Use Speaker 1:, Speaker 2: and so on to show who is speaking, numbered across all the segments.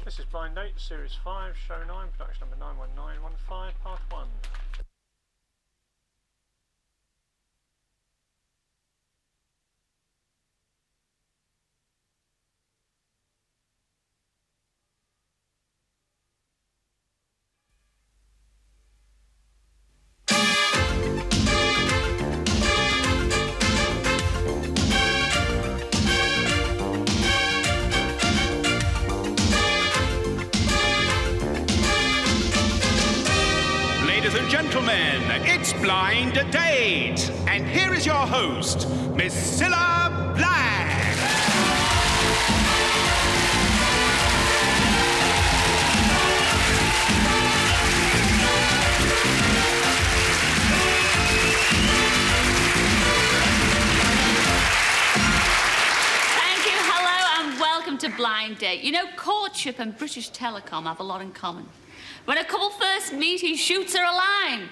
Speaker 1: This is Blind Date, Series 5, Show 9, production number 91915, Part 1.
Speaker 2: Gentlemen, it's Blind Date, and here is your host, Miss Cilla Black.
Speaker 3: Thank you, hello, and welcome to Blind Date. You know, courtship and British Telecom have a lot in common. When a couple first meet, he shoots her a line.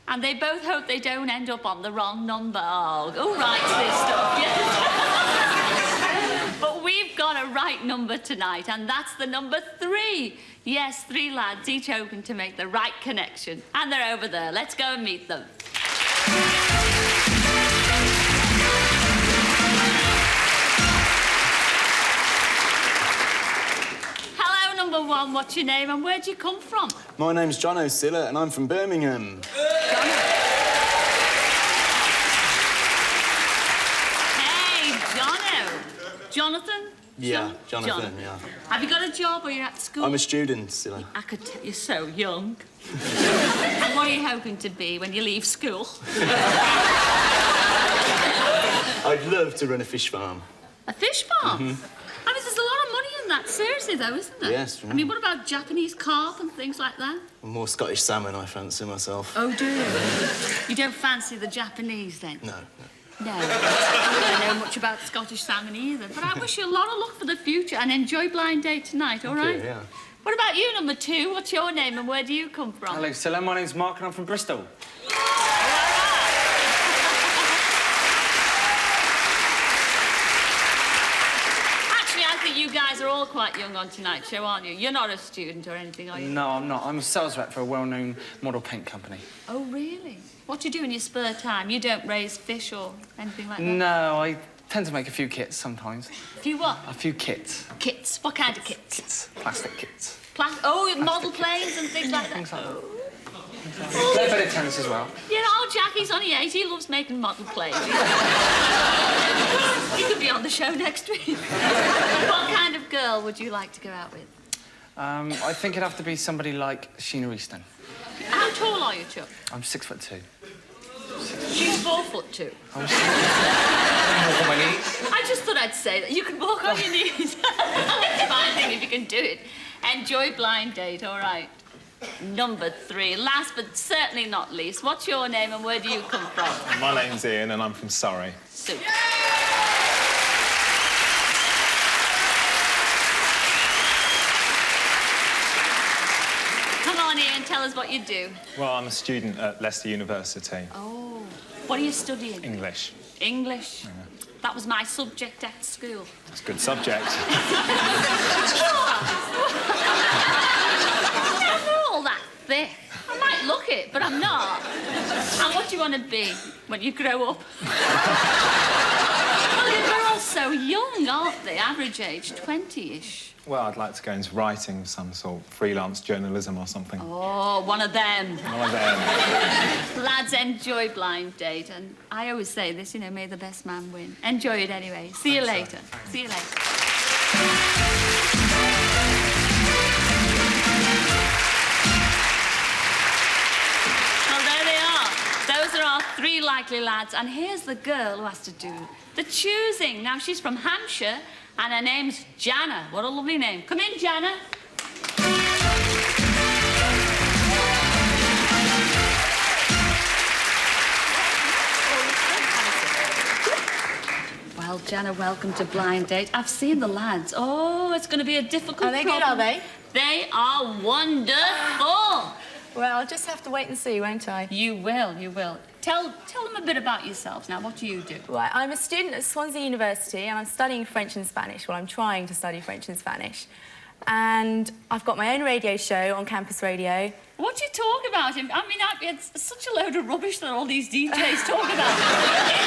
Speaker 3: And they both hope they don't end up on the wrong number. Oh, who writes this stuff? Yes. But we've got a right number tonight, and that's the number 3. Yes, 3 lads, each hoping to make the right connection. And they're over there. Let's go and meet them. Number 1, what's your name and where'd you come from?
Speaker 4: My name's Jono Silla and I'm from Birmingham.
Speaker 3: Hey, Jono. Jonathan?
Speaker 4: Yeah, Jonathan, yeah.
Speaker 3: Have you got a job or you're at school?
Speaker 4: I'm a student, Silla.
Speaker 3: I could tell you're so young. And what are you hoping to be when you leave school?
Speaker 4: I'd love to run a fish farm.
Speaker 3: A fish farm?
Speaker 4: Mm-hmm.
Speaker 3: I mean, there's a lot of money in that, seriously, though, isn't there?
Speaker 4: Yes.
Speaker 3: I mean, what about Japanese carp and things like that?
Speaker 4: More Scottish salmon, I fancy myself.
Speaker 3: Oh, do you? You don't fancy the Japanese, then?
Speaker 4: No.
Speaker 3: No. I don't know much about Scottish salmon either, but I wish you a lot of luck for the future and enjoy Blind Date tonight, all right?
Speaker 4: Okay, yeah.
Speaker 3: What about you, number 2? What's your name and where do you come from?
Speaker 5: Hello, Silla. My name's Mark and I'm from Bristol.
Speaker 3: You guys are all quite young on tonight's show, aren't you? You're not a student or anything, are you?
Speaker 5: No, I'm not. I'm a sales rep for a well-known model paint company.
Speaker 3: Oh, really? What do you do in your spare time? You don't raise fish or anything like that?
Speaker 5: No, I tend to make a few kits sometimes.
Speaker 3: A few what?
Speaker 5: A few kits.
Speaker 3: Kits? What kind of kits?
Speaker 5: Kits. Plastic kits.
Speaker 3: Oh, model planes and things like that?
Speaker 5: Things like that. Oh. Play a bit of tennis as well.
Speaker 3: You know, Jackie's only 8. He loves making model planes. He could be on the show next week. What kind of girl would you like to go out with?
Speaker 5: I think it'd have to be somebody like Sheena Easton.
Speaker 3: How tall are you, Chuck?
Speaker 5: I'm 6'2".
Speaker 3: She's 4'2".
Speaker 5: I'm walk on my knees.
Speaker 3: I just thought I'd say that. You can walk on your knees. It's a fine thing if you can do it. Enjoy Blind Date, all right. Number 3, last but certainly not least, what's your name and where do you come from?
Speaker 6: My name's Ian and I'm from Surrey.
Speaker 3: Super. Come on, Ian, tell us what you do.
Speaker 6: Well, I'm a student at Leicester University.
Speaker 3: Oh, what are you studying?
Speaker 6: English.
Speaker 3: English?
Speaker 6: Yeah.
Speaker 3: That was my subject at school.
Speaker 6: It's a good subject.
Speaker 3: All that thick. I might look it, but I'm not. And what do you want to be when you grow up? Well, they're all so young, aren't they? Average age, 20-ish.
Speaker 6: Well, I'd like to go into writing of some sort, freelance journalism or something.
Speaker 3: Oh, one of them.
Speaker 6: One of them.
Speaker 3: Lads, enjoy Blind Date. And I always say this, you know, may the best man win. Enjoy it anyway. See you later. See you later. Those are our 3 likely lads, and here's the girl who has to do the choosing. Now, she's from Hampshire, and her name's Janna. What a lovely name. Come in, Janna. Well, Janna, welcome to Blind Date. I've seen the lads. Oh, it's going to be a difficult
Speaker 7: Are they good, are they?
Speaker 3: They are wonderful.
Speaker 7: Well, I'll just have to wait and see, won't I?
Speaker 3: You will, you will. Tell them a bit about yourselves now. What do you do?
Speaker 7: Right, I'm a student at Swansea University and I'm studying French and Spanish. Well, I'm trying to study French and Spanish. and I've got my own radio show on campus radio.
Speaker 3: What do you talk about? I mean, it's such a load of rubbish that all these DJs talk about.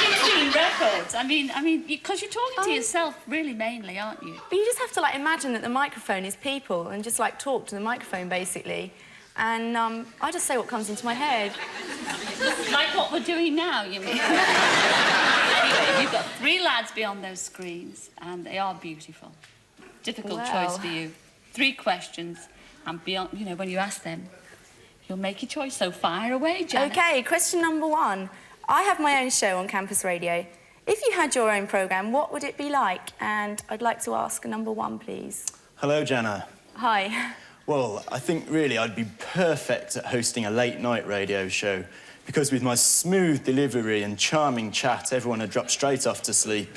Speaker 3: You're doing records. I mean, because you're talking to yourself really mainly, aren't you?
Speaker 7: But you just have to, like, imagine that the microphone is people and just, like, talk to the microphone, basically. And I just say what comes into my head.
Speaker 3: Like what we're doing now, you mean? Anyway, you've got 3 lads beyond those screens, and they are beautiful. Difficult choice for you. 3 questions, and beyond, you know, when you ask them, you'll make your choice. So fire away, Janna.
Speaker 7: OK, question number 1. I have my own show on campus radio. If you had your own programme, what would it be like? And I'd like to ask number 1, please.
Speaker 4: Hello, Janna.
Speaker 7: Hi.
Speaker 4: Well, I think really I'd be perfect at hosting a late-night radio show because with my smooth delivery and charming chat, everyone would drop straight off to sleep.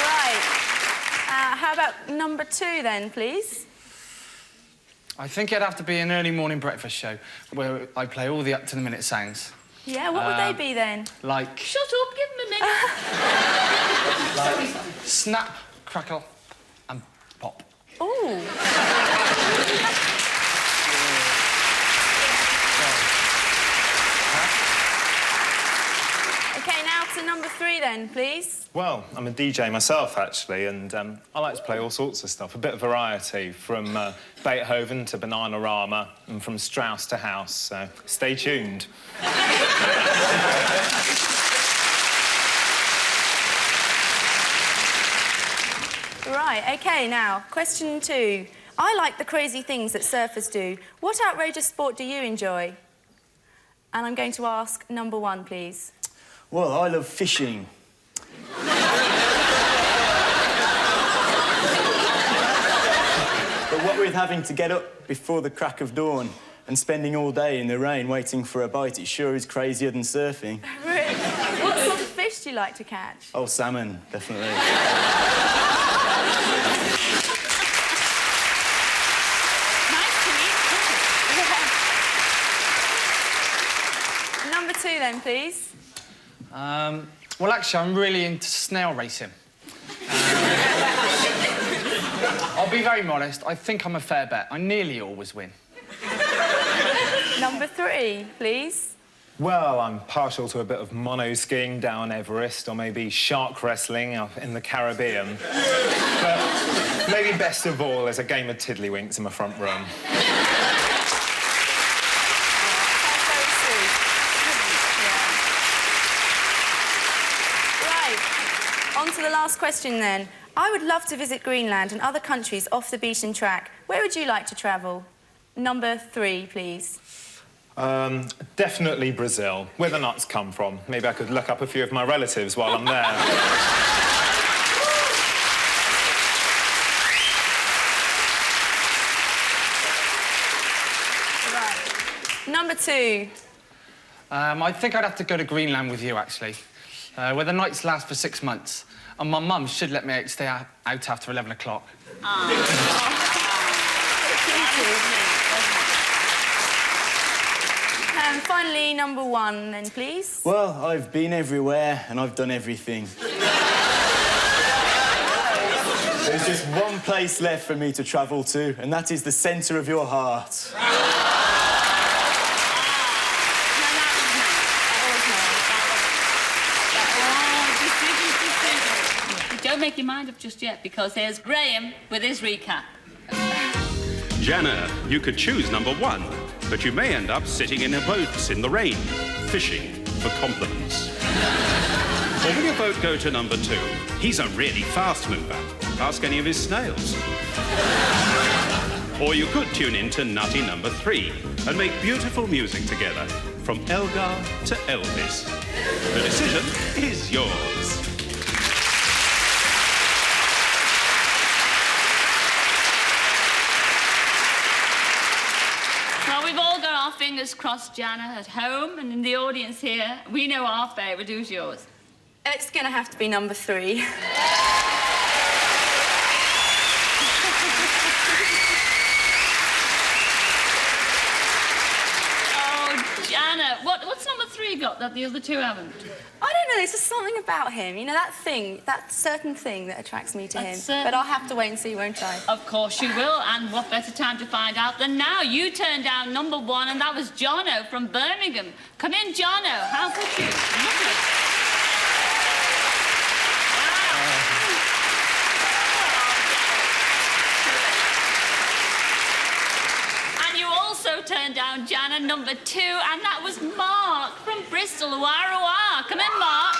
Speaker 7: Right. How about number 2, then, please?
Speaker 5: I think it'd have to be an early morning breakfast show where I play all the up-to-the-minute sounds.
Speaker 7: Yeah, what would they be, then?
Speaker 5: Like...
Speaker 3: Shut up, give them a minute.
Speaker 5: like snap, crackle, and pop.
Speaker 7: Ooh. OK, now to number 3, then, please.
Speaker 6: Well, I'm a DJ myself, actually, and I like to play all sorts of stuff. A bit of variety, from Beethoven to Bananarama, and from Strauss to House, so stay tuned.
Speaker 7: Right, OK, now, question 2. I like the crazy things that surfers do. What outrageous sport do you enjoy? And I'm going to ask number 1, please.
Speaker 4: Well, I love fishing. But what with having to get up before the crack of dawn and spending all day in the rain waiting for a bite, it sure is crazier than surfing.
Speaker 7: Really? What sort of fish do you like to catch?
Speaker 4: Oh, salmon, definitely.
Speaker 3: Nice to meet
Speaker 7: you. Number 2, then, please.
Speaker 5: Well, actually, I'm really into snail racing. I'll be very modest. I think I'm a fair bet. I nearly always win.
Speaker 7: Number 3, please.
Speaker 6: Well, I'm partial to a bit of mono-skiing down Everest, or maybe shark wrestling up in the Caribbean. But maybe best of all is a game of tiddlywinks in my front room.
Speaker 7: On to the last question, then. I would love to visit Greenland and other countries off the beaten track. Where would you like to travel? Number 3, please.
Speaker 6: Definitely Brazil, where the nuts come from. Maybe I could look up a few of my relatives while I'm there.
Speaker 7: Right. Number 2.
Speaker 5: I think I'd have to go to Greenland with you, actually, where the nights last for 6 months. And my mum should let me stay out after 11 o'clock.
Speaker 7: And finally, number 1, then, please.
Speaker 4: Well, I've been everywhere and I've done everything. There's just one place left for me to travel to, and that is the centre of your heart.
Speaker 3: Don't make your mind up just yet, because here's Graham with his recap.
Speaker 2: Janna, you could choose number 1, but you may end up sitting in a boat in the rain, fishing for compliments. Or will your boat go to number 2? He's a really fast mover. Ask any of his snails. Or you could tune in to nutty number 3 and make beautiful music together, from Elgar to Elvis. The decision is yours.
Speaker 3: Well, we've all got our fingers crossed, Janna, at home and in the audience here. We know our favourite. Who's yours?
Speaker 7: It's going to have to be number 3.
Speaker 3: Oh, Janna, what's number three got that the other two haven't?
Speaker 7: I don't know, there's just something about him. You know, that thing, that certain thing that attracts me to him. But I'll have to wait and see, won't I?
Speaker 3: Of course you will, and what better time to find out than now? You turned down number one, and that was Jono from Birmingham. Come in, Jono. How could you? Lovely. And you also turned down Janna number two, and that was Mark from Bristol. Wah. Come in, Mark.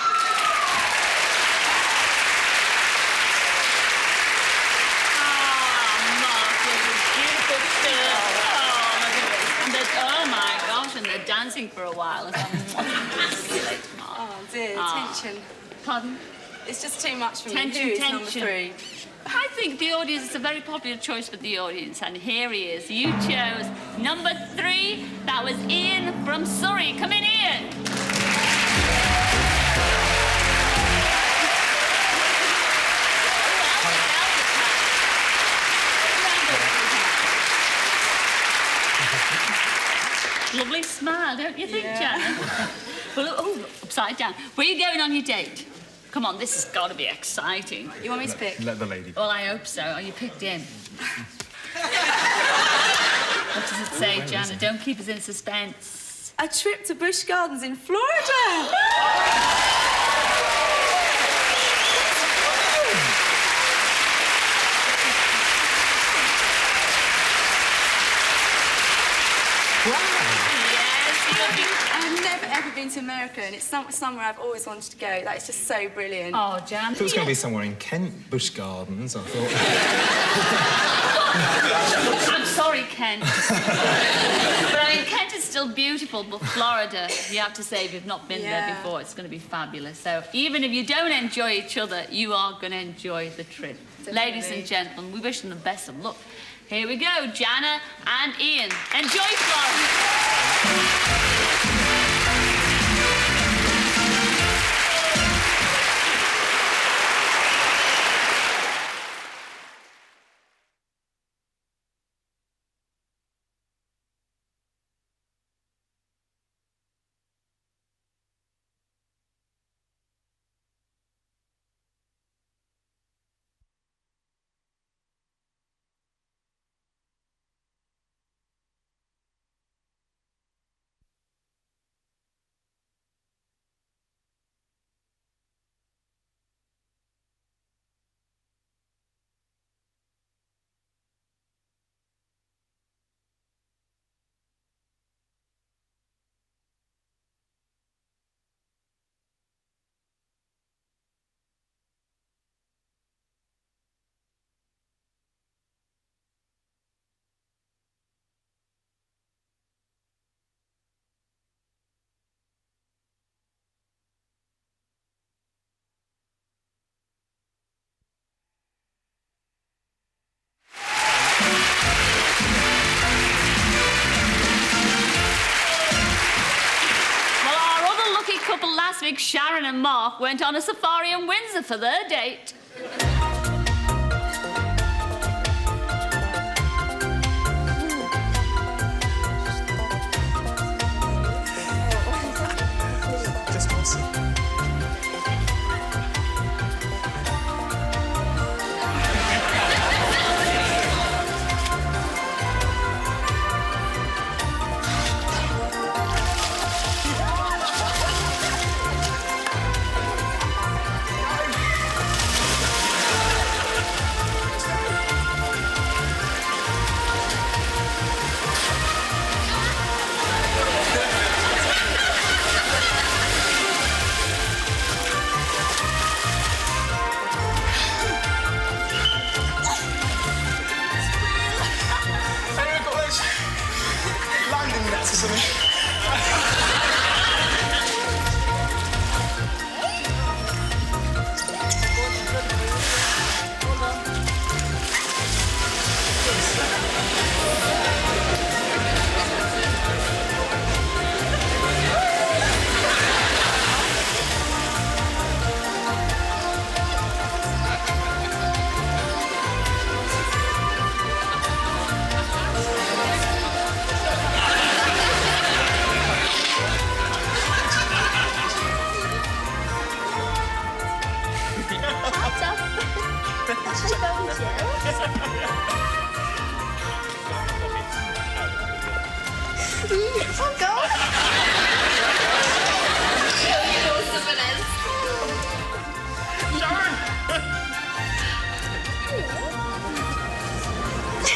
Speaker 3: Oh my gosh, and they're dancing for a while.
Speaker 7: Oh dear, tension.
Speaker 3: Pardon?
Speaker 7: It's just too much for me.
Speaker 3: Tension,
Speaker 7: Who is
Speaker 3: tension.
Speaker 7: number three?
Speaker 3: I think the audience, it's a very popular choice for the audience, and here he is. You chose number three. That was Ian from Surrey. Come in, Ian. Lovely smile, don't you think, Janna? Well, oh, upside down. Where are you going on your date? Come on, this has got to be exciting.
Speaker 7: You want me to pick?
Speaker 6: Let the lady.
Speaker 3: Well, I hope so. Oh, you picked him. What does it say, Janna? Don't keep us in suspense.
Speaker 7: A trip to Busch Gardens in Florida. I've never ever been to America, and it's somewhere I've always wanted to go. That is just so brilliant.
Speaker 3: Oh, Jan.
Speaker 6: I thought it was going to be somewhere in Kent, Busch Gardens, I thought.
Speaker 3: I'm sorry, Kent. But I mean, Kent is still beautiful, but Florida, you have to say, if you've not been there before, it's going to be fabulous. So even if you don't enjoy each other, you are going to enjoy the trip.
Speaker 7: Definitely.
Speaker 3: Ladies and gentlemen, we wish them the best of luck. Here we go, Janna and Ian. Enjoy Florida. Last week, Sharon and Mark went on a safari in Windsor for their date.
Speaker 4: Just want to see.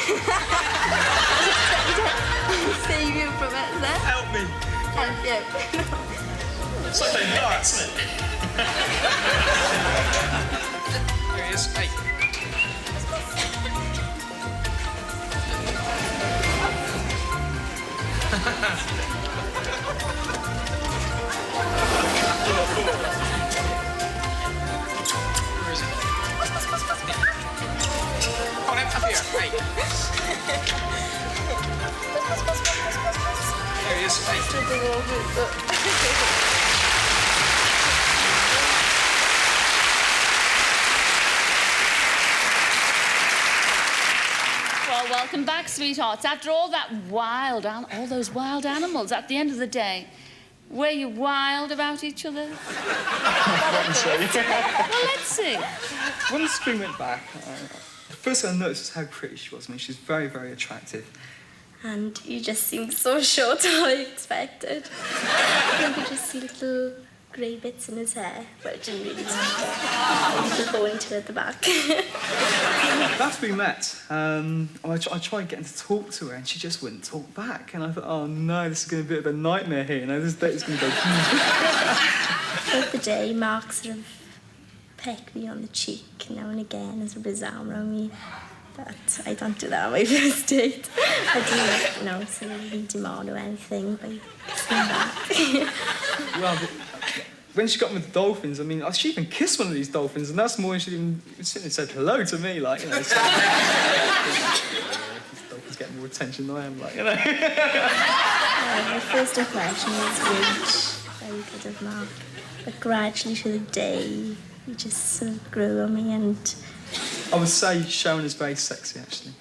Speaker 7: Save you from it, then.
Speaker 8: Help me.
Speaker 7: Help you.
Speaker 8: It's like playing darts, isn't it? There he is. Hey. Where is he? Come on, up here. Hey. There he is. Hey.
Speaker 3: Well, welcome back, sweethearts. After all that all those wild animals, at the end of the day, were you wild about each other? Well, let's see.
Speaker 9: When the screen went back, the first thing I noticed was how pretty she was. I mean, she's very, very attractive.
Speaker 10: And you just seem so short than I expected. I could just see little grey bits in his hair, but it didn't really matter. Little ponytail at the back.
Speaker 9: After we met, I tried getting to talk to her, and she just wouldn't talk back. And I thought, oh no, this is going to be a bit of a nightmare here. You know, this date is going to go.
Speaker 10: Throughout the day, Mark sort of pecked me on the cheek now and again as with his arm around me. But I don't do that on my first date. I didn't, sort of lead him on or anything by kissing back.
Speaker 9: Well, when she got with the dolphins, I mean, she even kissed one of these dolphins, and that's more than she even said hello to me, like, you know. So, these dolphins get more attention than I am, like, you know.
Speaker 10: My first impression was very good of Mark. But gradually through the day, he just sort of grew on me, and
Speaker 9: I would say Sharon is very sexy, actually.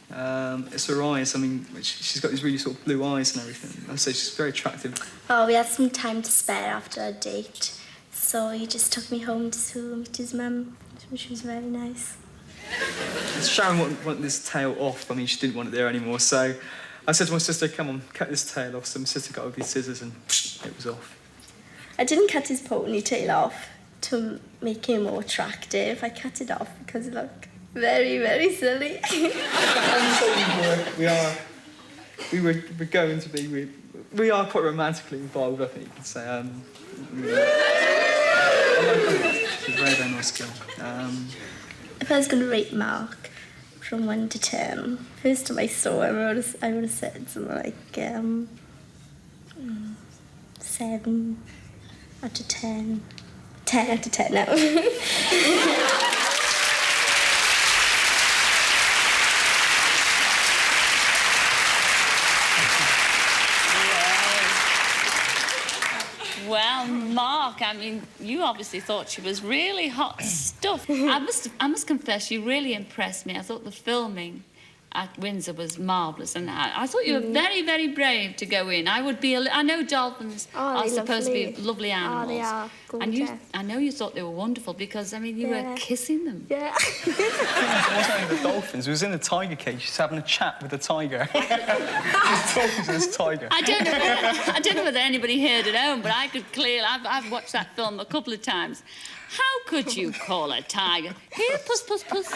Speaker 9: It's her eyes. I mean, she's got these really sort of blue eyes and everything. I'd say she's very attractive.
Speaker 10: Oh, we had some time to spare after our date, so he just took me home to meet his mum, which was very nice.
Speaker 9: Sharon wanted this tail off. I mean, she didn't want it there anymore, so I said to my sister, come on, cut this tail off. So my sister got over these scissors and it was off.
Speaker 10: I didn't cut his ponytail off to make him more attractive. I cut it off because it looked very, very silly. We are quite romantically involved, I think you could say. She's a very, very nice girl. If I was going to rate Mark from 1 to 10, first time I saw him, I would have said something like 7 out of 10. 10 out of 10 now.
Speaker 3: Well, Mark, I mean, you obviously thought she was really hot stuff. I must confess, you really impressed me. I thought the filming at Windsor was marvellous, and I thought you were very, very brave to go in. I would be. I know dolphins are supposed to be lovely animals.
Speaker 10: Oh, they are gorgeous.
Speaker 3: And I know you thought they were wonderful because I mean you were kissing them.
Speaker 10: Yeah.
Speaker 9: It wasn't only the dolphins. It was in the tiger cage, just having a chat with the tiger. Just talking to this tiger.
Speaker 3: I don't know whether anybody heard at home, but I could clearly. I've watched that film a couple of times. How could you call a tiger? Here, puss, puss, puss.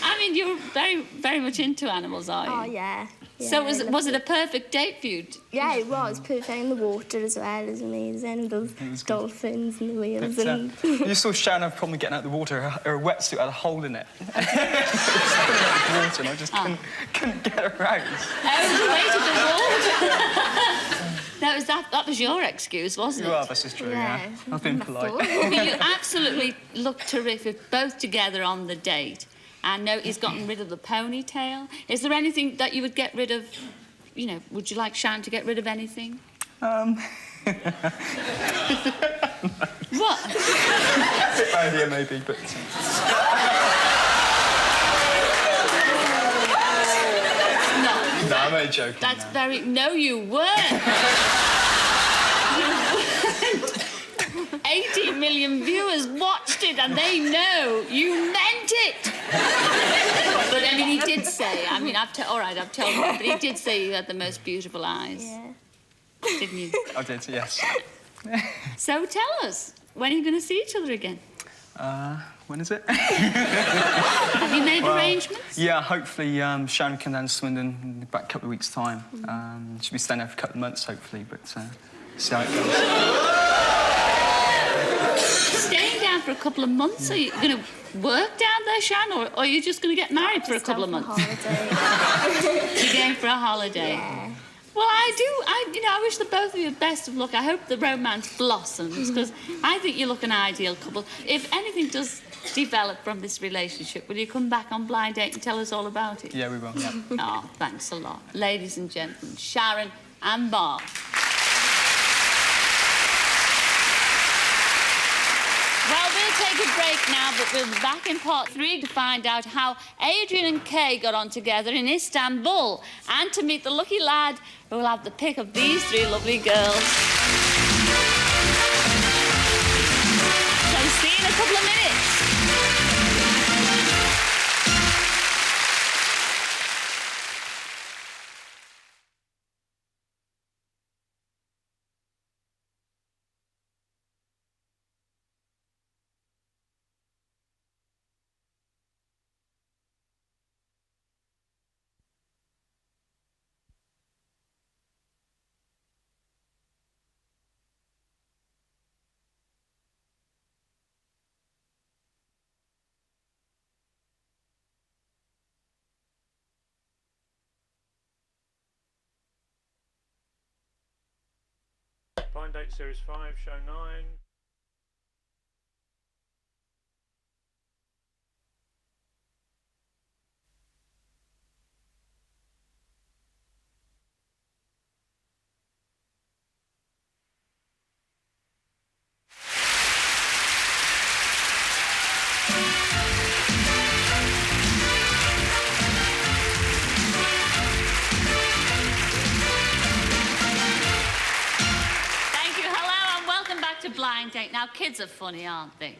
Speaker 3: I mean, you're very, very much into animals, are you?
Speaker 10: Oh, yeah.
Speaker 3: So was it a perfect date for you?
Speaker 10: Yeah, it was perfect. In the water as well. It was amazing. Those dolphins and the whales. And
Speaker 9: you saw Sharon have a problem getting out of the water. Her wetsuit had a hole in it. She was spinning out of the water, and I just couldn't get her out.
Speaker 3: Oh, the weight of the water. That was your excuse, wasn't it?
Speaker 9: Well, this is true, yeah. I've been polite.
Speaker 3: But you absolutely look terrific, both together on the date. I know he's gotten rid of the ponytail. Is there anything that you would get rid of? You know, would you like Sharon to get rid of anything?
Speaker 9: What?
Speaker 3: A
Speaker 9: bit idea, maybe, but... No, I'm only joking.
Speaker 3: That's very... No, you weren't. 80 million viewers watched it and they know you meant it. But, I mean, he did say... I mean, I've told him, but he did say you had the most beautiful eyes.
Speaker 10: yeah.
Speaker 3: Didn't you?
Speaker 9: I did, yes.
Speaker 3: So tell us, when are you going to see each other again?
Speaker 9: When is it?
Speaker 3: Have you made arrangements?
Speaker 9: Yeah, hopefully Sharon can down to Swindon in about a couple of weeks' time. She'll be staying there for a couple of months, hopefully, but see how it goes.
Speaker 3: Staying down for a couple of months? Are you going to work down there, Sharon, or are you just going to get married for a couple of months? You're going for a holiday? Yeah. Well, I wish the both of you the best of luck. I hope the romance blossoms, because I think you look an ideal couple. If anything does develop from this relationship, will you come back on Blind Date and tell us all about it?
Speaker 9: Yeah, we will, yeah.
Speaker 3: Oh, thanks a lot. Ladies and gentlemen, Sharon and Mark. Well, we'll take a break now, but we'll be back in part 3 to find out how Adrian and Kay got on together in Istanbul, and to meet the lucky lad who will have the pick of these 3 lovely girls. So see you in a couple of minutes.
Speaker 1: Blind Date Series 5, Show 9.
Speaker 3: Blind Date. Now, kids are funny, aren't they?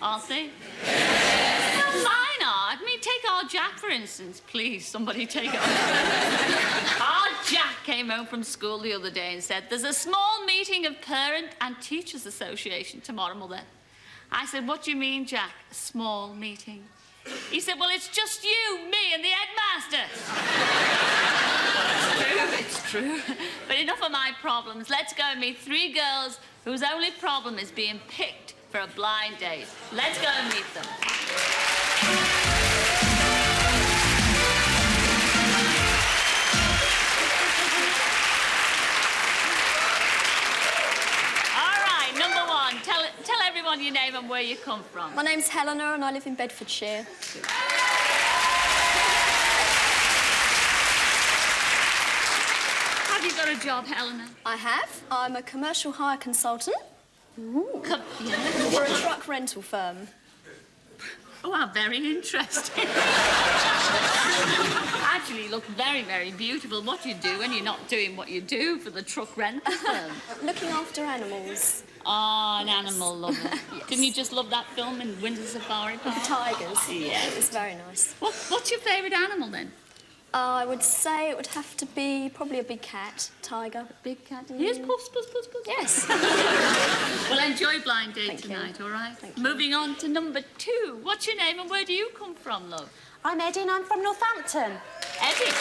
Speaker 3: Aren't they? Well, mine are. I mean, take our Jack, for instance. Please, somebody take our Jack. Our Jack came home from school the other day and said, there's a small meeting of Parent and Teachers Association tomorrow, Mother. I said, what do you mean, Jack? A small meeting? He said, well, it's just you, me, and the headmaster. It's true. But enough of my problems. Let's go and meet 3 girls whose only problem is being picked for a blind date. Let's go and meet them. All right, number 1. Tell everyone your name and where you come from.
Speaker 11: My name's Helena and I live in Bedfordshire.
Speaker 3: Have you got a job, Helena?
Speaker 11: I have. I'm a commercial hire consultant for a truck rental firm.
Speaker 3: Oh, how very interesting. Actually, you look very, very beautiful. What you do when you're not doing what you do for the truck rental firm?
Speaker 11: Looking after animals.
Speaker 3: Oh, an animal lover. Yes. Didn't you just love that film in Windsor Safari Park?
Speaker 11: Tigers.
Speaker 3: Yeah.
Speaker 11: It was very nice.
Speaker 3: What's your favourite animal, then?
Speaker 11: I would say it would have to be probably a big cat, tiger.
Speaker 3: A big cat? Here's Puss, Puss, Puss, Puss.
Speaker 11: Yes.
Speaker 3: Well, enjoy Blind Date tonight, all right? Moving on to number 2. What's your name and where do you come from, love?
Speaker 12: I'm Eddie and I'm from Northampton.
Speaker 3: Eddie?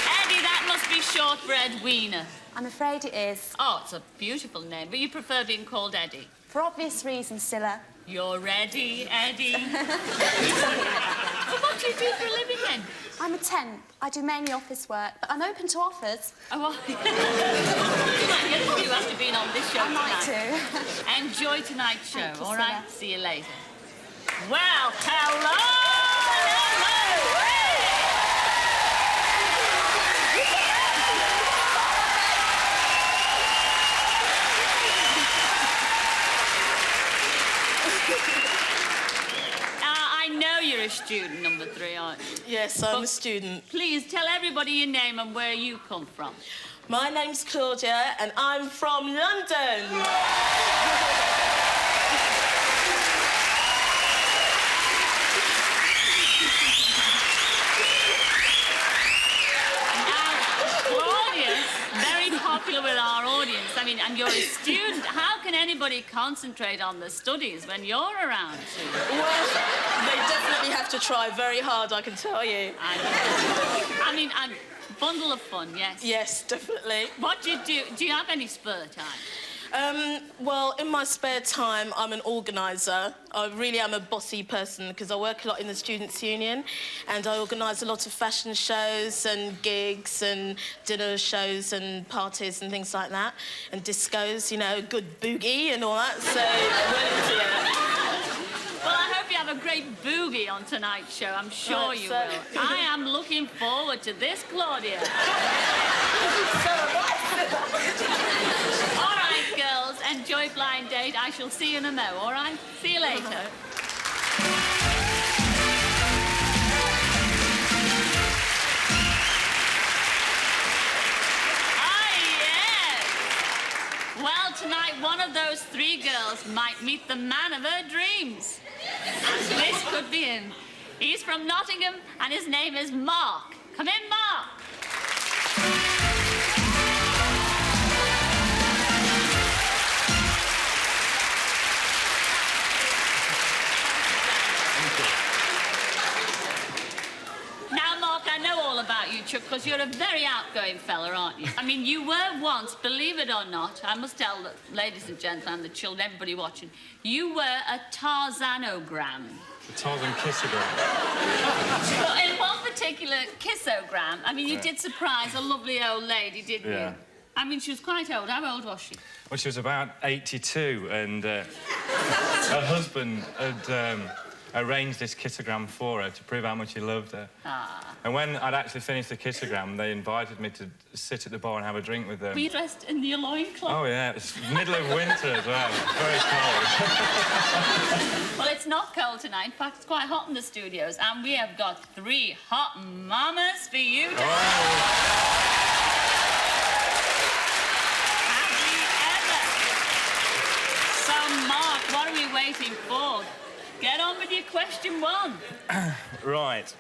Speaker 3: Eddie, that must be short for Edwina.
Speaker 12: I'm afraid it is.
Speaker 3: Oh, it's a beautiful name, but you prefer being called Eddie?
Speaker 12: For obvious reasons, Scylla.
Speaker 3: You're ready, Eddie. What do you do for a living, then?
Speaker 12: I'm a temp. I do mainly office work, but I'm open to offers.
Speaker 3: Oh, well, you have to be on this show
Speaker 12: I might
Speaker 3: tonight.
Speaker 12: do.
Speaker 3: Enjoy tonight's show,
Speaker 12: Thank you,
Speaker 3: all right?
Speaker 12: Scylla.
Speaker 3: See you later. Well, hello! I know you're a student, number 3, aren't you?
Speaker 13: Yes, I'm a student.
Speaker 3: Please tell everybody your name and where you come from.
Speaker 13: My name's Claudia and I'm from London.
Speaker 3: Now, Claudia, I mean, and you're a student. How can anybody concentrate on the studies when you're around, Sue?
Speaker 13: Well, they definitely have to try very hard, I can tell you.
Speaker 3: I mean, a bundle of fun, yes.
Speaker 13: Yes, definitely.
Speaker 3: What do you do? Do you have any spare time?
Speaker 13: Well, in my spare time, I'm an organiser. I really am a bossy person because I work a lot in the Students' Union and I organise a lot of fashion shows and gigs and dinner shows and parties and things like that, and discos, you know, good boogie and all that, so well into it.
Speaker 3: Well, I hope you have a great boogie on tonight's show. I'm sure you will. I am looking forward to this, Claudia. All right, girls, enjoy Blind Date. I shall see you in a mo, all right? See you later. Well, tonight, one of those three girls might meet the man of her dreams. And this could be him. He's from Nottingham, and his name is Mark. Come in, Mark. Now, Mark, I know all about you, Chuck, because you're a very outgoing fella, aren't you? I mean, you were once, believe it or not, I must tell the ladies and gentlemen, the children, everybody watching, you were a Tarzanogram.
Speaker 6: The Tarzan kissogram.
Speaker 3: Well, in one particular kissogram, I mean, you did surprise a lovely old lady, didn't you? I mean, she was quite old. How old was she?
Speaker 6: Well, she was about 82, and her husband had arranged this kissogram for her to prove how much he loved her. And when I'd actually finished the kissogram, they invited me to sit at the bar and have a drink with them.
Speaker 3: Were you dressed in your loincloth?
Speaker 6: Oh, yeah, it was middle of winter as well. Very cold.
Speaker 3: Well, it's not cold tonight. In fact, it's quite hot in the studios, and we have got three hot mamas for you tonight. So, Mark, what are we waiting for? Get on with your question one.
Speaker 6: Right.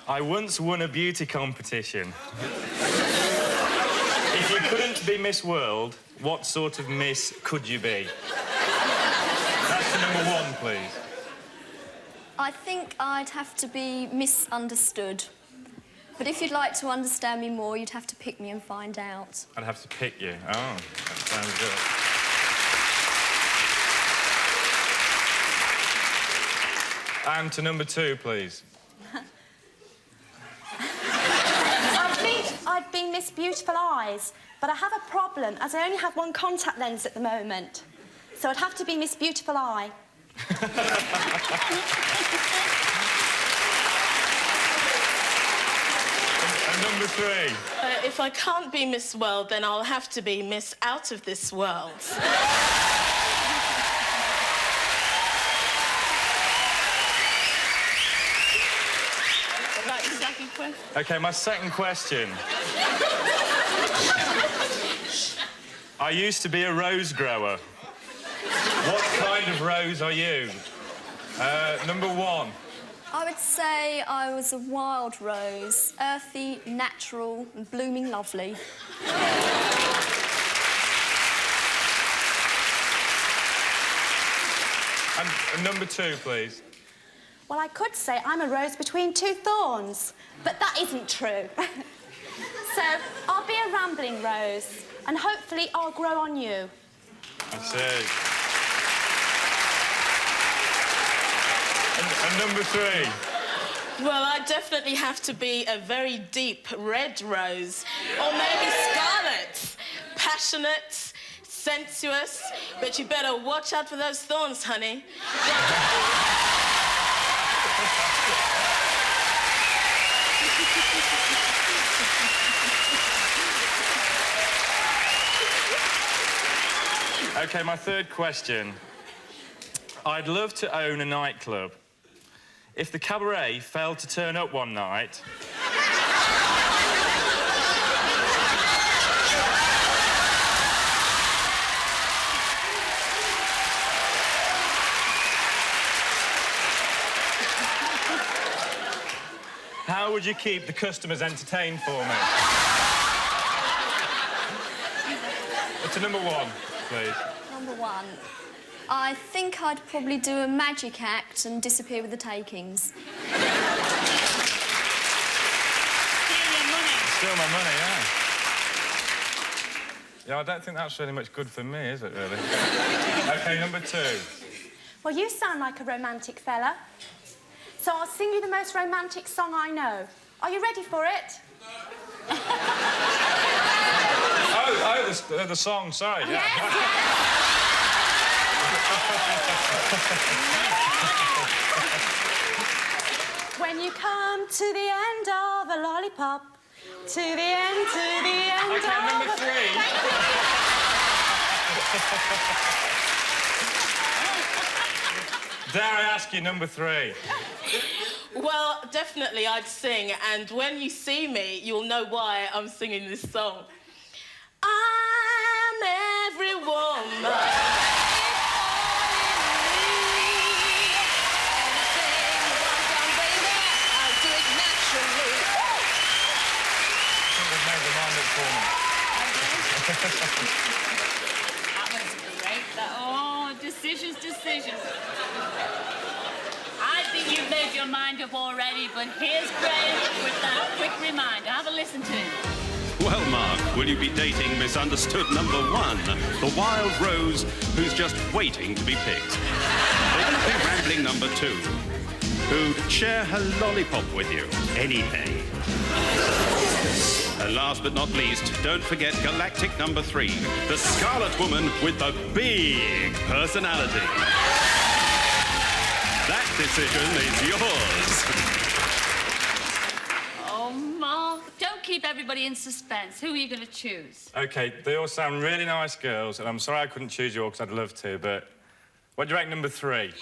Speaker 6: I once won a beauty competition. If you couldn't be Miss World, what sort of miss could you be? That's the number one, please.
Speaker 11: I think I'd have to be misunderstood. But if you'd like to understand me more, you'd have to pick me and find out.
Speaker 6: I'd have to pick you. Oh, that sounds good. And to number two, please.
Speaker 12: I'd be Miss Beautiful Eyes, but I have a problem as I only have one contact lens at the moment. So I'd have to be Miss Beautiful Eye.
Speaker 6: And number three.
Speaker 13: If I can't be Miss World, then I'll have to be Miss Out of This World.
Speaker 6: OK, my second question. I used to be a rose grower. What kind of rose are you? Number one.
Speaker 11: I would say I was a wild rose, earthy, natural, and blooming lovely.
Speaker 6: And number two, please.
Speaker 12: Well, I could say I'm a rose between two thorns, but that isn't true. So I'll be a rambling rose, and hopefully I'll grow on you.
Speaker 6: I see. And number three.
Speaker 13: Well, I definitely have to be a very deep red rose, or maybe scarlet. Passionate, sensuous, but you better watch out for those thorns, honey.
Speaker 6: OK, my third question. I'd love to own a nightclub. If the cabaret failed to turn up one night... How would you keep the customers entertained for me? to number 1, please.
Speaker 11: Number 1. I think I'd probably do a magic act and disappear with the takings.
Speaker 6: Steal my money, yeah. Yeah, I don't think that's really much good for me, is it, really? OK, number 2.
Speaker 12: Well, you sound like a romantic fella. So I'll sing you the most romantic song I know. Are you ready for it?
Speaker 6: The song, sorry. Yeah.
Speaker 12: Yes, When you come to the end of a lollipop, to the end of...
Speaker 6: OK, number 3. Dare I ask you number 3?
Speaker 13: Well, definitely I'd sing, and when you see me, you'll know why I'm singing this song. I'm every woman.
Speaker 3: That was great. Decisions. I think you've made your mind up already, but here's Graham with that quick reminder. Have a listen to him.
Speaker 2: Well, Mark, will you be dating misunderstood number 1, the wild rose who's just waiting to be picked? Or will it be rambling number 2, who'd share her lollipop with you any day? And last but not least, don't forget galactic number 3, the Scarlet Woman with the big personality. That decision is yours.
Speaker 3: Oh, Mark, don't keep everybody in suspense. Who are you going to choose?
Speaker 6: OK, they all sound really nice girls, and I'm sorry I couldn't choose you all because I'd love to, but what do you rank number 3?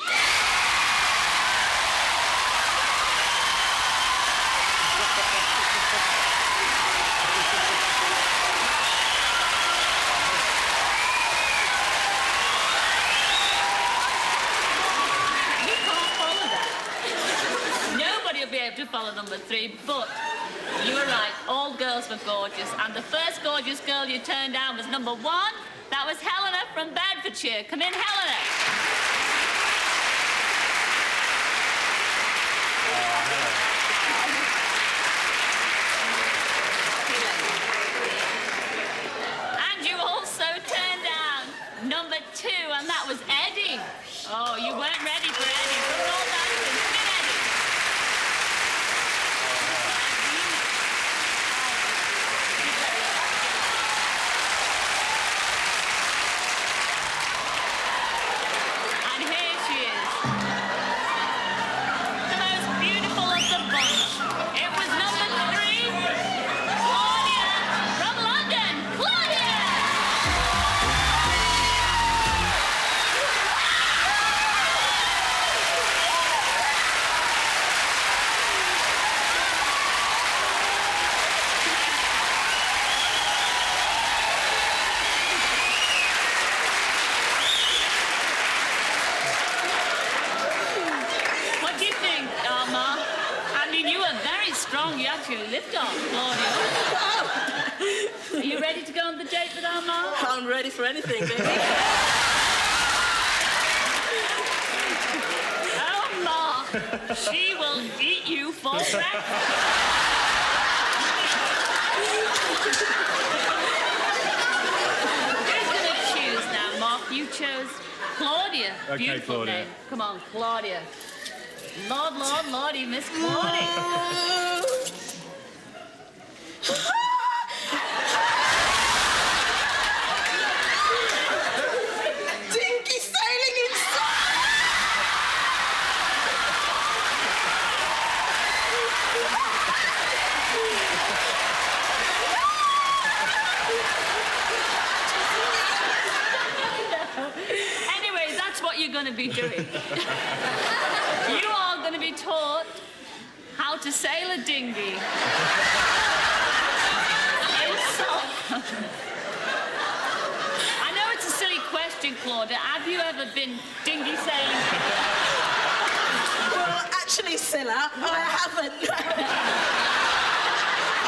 Speaker 3: To follow number 3, but you were right, all girls were gorgeous, and the first gorgeous girl you turned down was number 1. That was Helena from Bedfordshire. Come in, Helena. And you also turned down number 2, and that was Eddie. Oh, you weren't ready for Eddie. So we're all dancing. Come in, Eddie. Lift off, Claudia. Are you ready to go on the date with our mom?
Speaker 13: I'm ready for anything, baby.
Speaker 3: Oh, Ma, she will eat you for breakfast. Who's going to choose now, Mark? You chose Claudia.
Speaker 6: Okay,
Speaker 3: Beautiful
Speaker 6: Claudia.
Speaker 3: name. Come on, Claudia. Lordy, Miss Claudia.
Speaker 13: Dinky sailing inside!
Speaker 3: Anyway, that's what you're going to be doing. You are going to be taught how to sail a dinghy. I know it's a silly question, Claudia. Have you ever been dinghy sailing?
Speaker 13: Well, actually, Scylla, I haven't.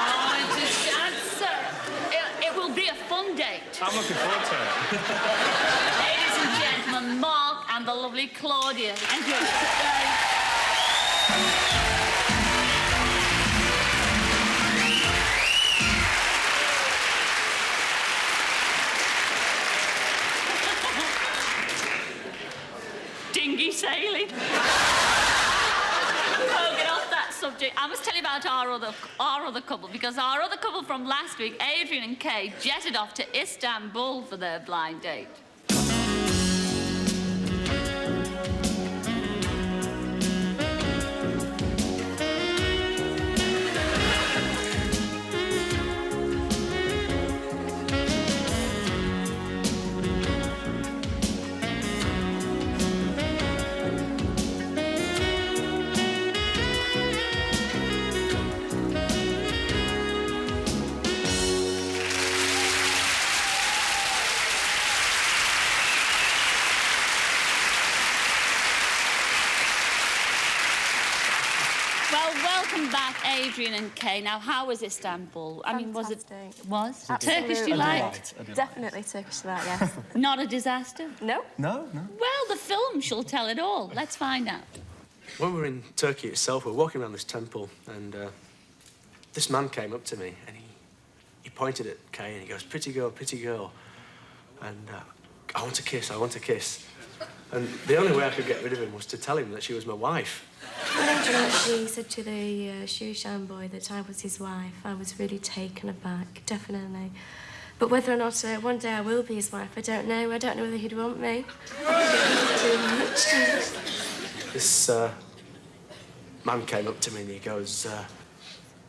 Speaker 3: Oh, it will be a fun blind date.
Speaker 6: I'm looking forward to it.
Speaker 3: Ladies and gentlemen, Mark and the lovely Claudia. Thank you. Dinghy sailing. Oh, get off that subject. I must tell you about our other couple, because our other couple from last week, Adrian and Kay, jetted off to Istanbul for their blind date. Welcome back, Adrian and Kay. Now, how was Istanbul? I mean, was it... Was? Turkish delight?
Speaker 14: Definitely Turkish delight, yes.
Speaker 3: Not a disaster?
Speaker 14: No.
Speaker 15: No.
Speaker 3: Well, the film shall tell it all. Let's find out.
Speaker 15: When we were in Turkey itself, we were walking around this temple, and this man came up to me, and he pointed at Kay, and he goes, pretty girl, and I want to kiss, I want to kiss. And the only way I could get rid of him was to tell him that she was my wife.
Speaker 10: When Adrian actually said to the shoe shine boy that I was his wife, I was really taken aback, definitely. But whether or not one day I will be his wife, I don't know. I don't know whether he'd want me. Too much.
Speaker 15: This man came up to me and he goes,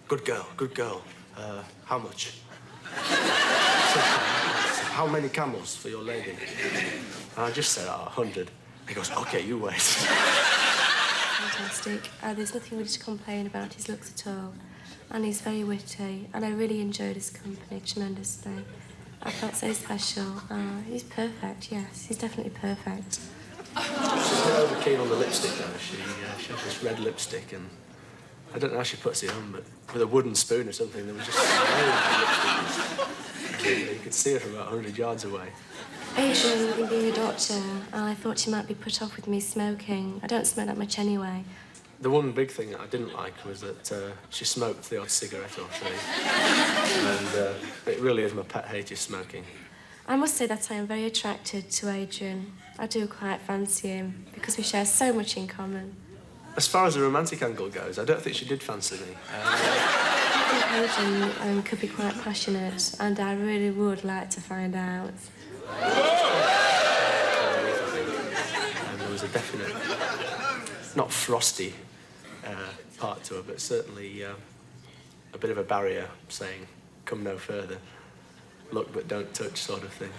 Speaker 15: good girl, how much? How many camels for your lady? And I just said, 100. He goes, OK, you wait.
Speaker 10: Fantastic. There's nothing really to complain about his looks at all. And he's very witty, and I really enjoyed his company tremendously. I felt so special. He's perfect, yes. He's definitely perfect.
Speaker 15: She's not over keen on the lipstick, though. She has this red lipstick, and I don't know how she puts it on, but with a wooden spoon or something, there was just lipstick. You could see her from about 100 yards away.
Speaker 10: Adrian, being a doctor, I thought she might be put off with me smoking. I don't smoke that much anyway.
Speaker 15: The one big thing that I didn't like was that she smoked the odd cigarette or three. And it really is my pet hate is smoking.
Speaker 10: I must say that I am very attracted to Adrian. I do quite fancy him because we share so much in common.
Speaker 15: As far as the romantic angle goes, I don't think she did fancy me.
Speaker 10: I think Adrian could be quite passionate, and I really would like to find out.
Speaker 15: And there was a definite, not frosty part to her, but certainly a bit of a barrier saying, come no further, look but don't touch sort of thing.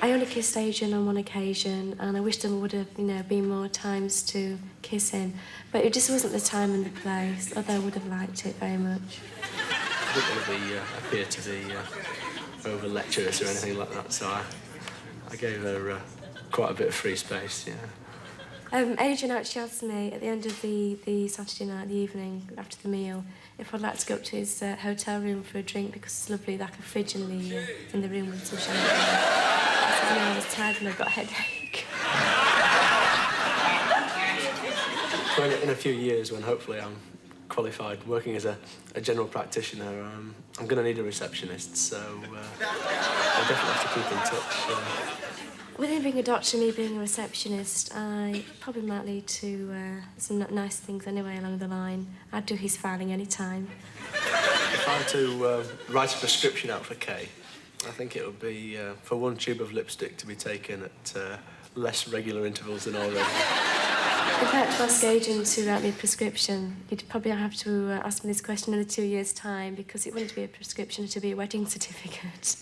Speaker 10: I only kissed Adrian on one occasion, and I wish there would have, been more times to kiss him. But it just wasn't the time and the place, although I would have liked it very much.
Speaker 15: I didn't want to appear to be over-lecturous or anything like that, so I gave her quite a bit of free space, yeah.
Speaker 10: Adrian actually asked me at the end of the Saturday night, the evening, after the meal, if I'd like to go up to his hotel room for a drink because it's lovely, like a fridge in the room with some champagne. I said, no, I was tired and I got a headache.
Speaker 15: So in a few years, when hopefully I'm qualified working as a general practitioner, I'm going to need a receptionist, so I'll definitely have to keep in touch.
Speaker 10: With him being a doctor and me being a receptionist, I probably might lead to some nice things anyway along the line. I'd do his filing any time.
Speaker 15: If I were to write a prescription out for Kay, I think it would be for one tube of lipstick to be taken at less regular intervals than already.
Speaker 10: If I had to ask Adrian to write me a prescription, he'd probably have to ask me this question in 2 years' time because it wouldn't be a prescription, it would be a wedding certificate.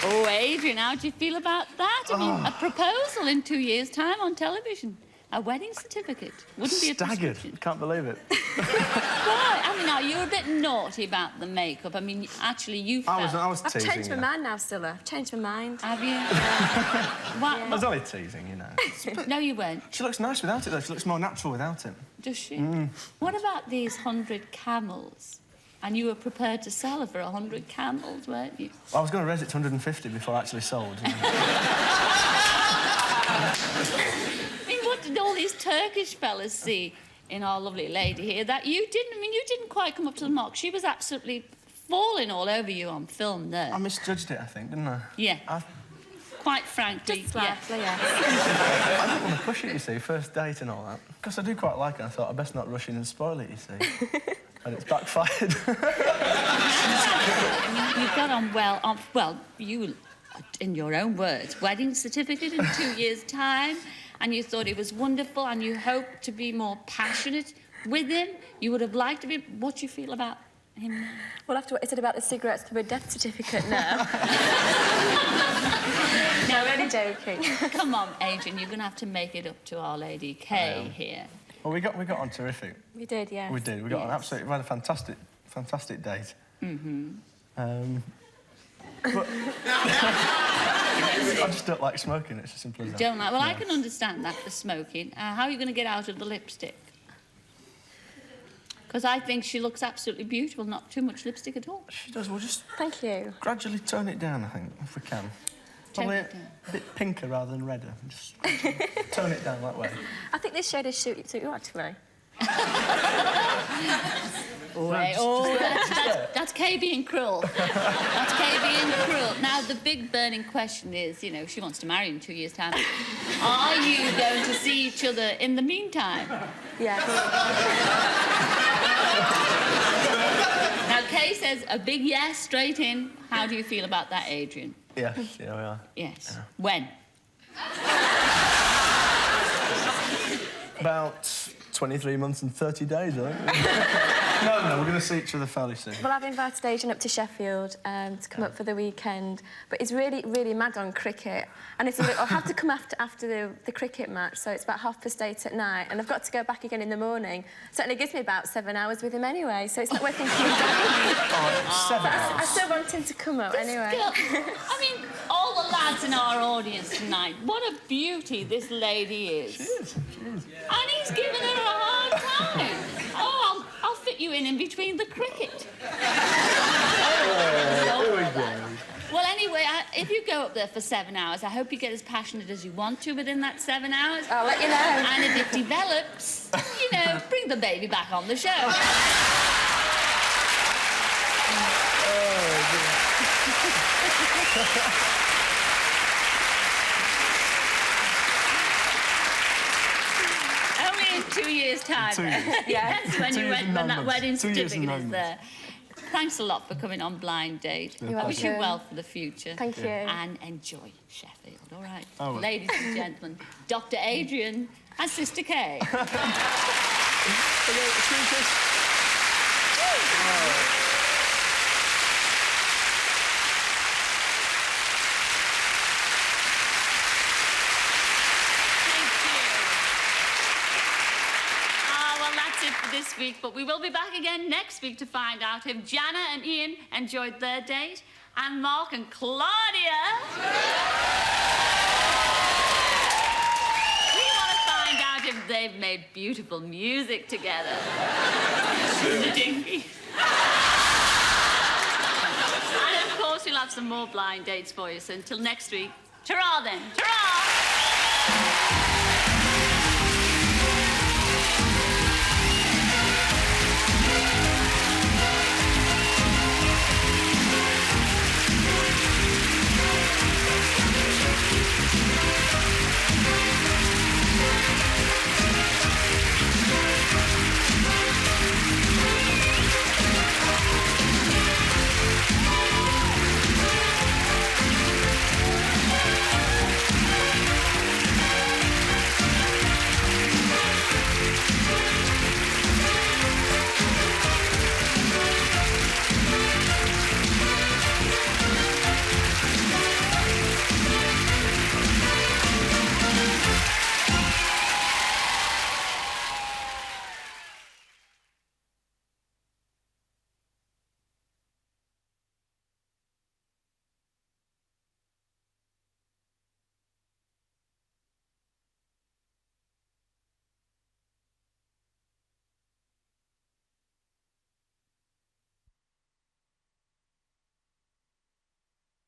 Speaker 3: Oh, Adrian, how do you feel about that? I mean, a proposal in 2 years' time on television. A wedding certificate. Wouldn't be a
Speaker 4: Staggered.
Speaker 3: prescription.
Speaker 4: Can't believe it.
Speaker 3: Why? I mean, now, you were a bit naughty about the makeup. I mean, actually, you felt...
Speaker 4: I was
Speaker 14: I've
Speaker 4: teasing
Speaker 14: changed my
Speaker 4: you.
Speaker 14: mind now, Stella. I've changed my mind.
Speaker 3: Have you?
Speaker 4: I was only teasing, you know.
Speaker 3: No, you weren't.
Speaker 4: She looks nice without it, though. She looks more natural without it.
Speaker 3: Does she?
Speaker 4: Mm.
Speaker 3: What about these 100 camels? And you were prepared to sell her for 100 camels, weren't you?
Speaker 4: I was going to raise it to 150 before I actually sold. You know.
Speaker 3: I mean, what did all these Turkish fellas see in our lovely lady here that you didn't? I mean, you didn't quite come up to the mark. She was absolutely falling all over you on film there.
Speaker 4: I misjudged it, I think, didn't I?
Speaker 3: Yeah. Quite frankly,
Speaker 14: Just slightly,
Speaker 3: yeah.
Speaker 4: I didn't want to push it, you see, first date and all that. Because I do quite like it, I thought I'd best not rush in and spoil it, you see. And it's backfired.
Speaker 3: I mean, you got on well. Well, you, in your own words, wedding certificate in 2 years' time, and you thought it was wonderful, and you hoped to be more passionate with him. You would have liked to be. What do you feel about him now?
Speaker 14: Well, after what he said about the cigarettes to a death certificate now. No, I'm only joking.
Speaker 3: Come on, Adrian, you're going to have to make it up to our lady Kay here.
Speaker 4: Well, we got on terrific.
Speaker 14: We did, yeah.
Speaker 4: We did. We got on absolutely. We had a fantastic date.
Speaker 3: Mm-hmm.
Speaker 4: But I just don't like smoking. It's as simple as that.
Speaker 3: Don't like. Well, I can understand that, the smoking. How are you going to get out of the lipstick? Because I think she looks absolutely beautiful, not too much lipstick at all.
Speaker 4: She does. We'll just
Speaker 14: Thank you.
Speaker 4: gradually tone it down, I think, if we can. Probably a bit pinker rather than redder. Just tone it down that way.
Speaker 14: I think this shade is suit you, actually.
Speaker 3: That's Kay being cruel. That's Kay being cruel. Now, the big burning question is, you know, she wants to marry in 2 years' time. Are you going to see each other in the meantime?
Speaker 14: Yes.
Speaker 3: Now, Kay says a big yes, straight in. How do you feel about that, Adrian?
Speaker 4: Yes, yeah, we are.
Speaker 3: Yes.
Speaker 4: Yeah.
Speaker 3: When?
Speaker 4: About 23 months and 30 days, I think. No, we're going to see each other fairly soon.
Speaker 14: Well, I've invited Adrian up to Sheffield to come up for the weekend, but he's really, really mad on cricket. And it's I'll have to come after the cricket match, so it's about 8:30 at night, and I've got to go back again in the morning. So it only gives me about 7 hours with him anyway, so it's not worth thinking about.
Speaker 4: 7 hours?
Speaker 14: I still want him to come up anyway.
Speaker 3: Girl, I mean, all the lads in our audience tonight, what a beauty this lady is.
Speaker 4: She is.
Speaker 3: And he's giving her a hard time. Oh, I'll fit you in between the cricket.
Speaker 4: Here we go.
Speaker 3: Well, anyway, if you go up there for 7 hours, I hope you get as passionate as you want to within that 7 hours.
Speaker 14: I'll let you know.
Speaker 3: And if it develops, you know, bring the baby back on the show. Only in 2 years' time.
Speaker 4: 2 years.
Speaker 3: Yes, when that wedding
Speaker 4: 2 years and
Speaker 3: certificate
Speaker 4: 9
Speaker 3: is
Speaker 4: months.
Speaker 3: there. Thanks a lot for coming on Blind Date.
Speaker 14: You're
Speaker 3: I wish you
Speaker 14: welcome.
Speaker 3: well for the future.
Speaker 14: Thank you.
Speaker 3: And enjoy Sheffield, all right?
Speaker 4: Oh, well.
Speaker 3: Ladies and gentlemen, Dr. Adrian and Sister Kay. This week, but we will be back again next week to find out if Janna and Ian enjoyed their date, and Mark and Claudia. We want to find out if they've made beautiful music together. Dinky. And of course, we'll have some more blind dates for you. So until next week, ta-ra then, ta-ra!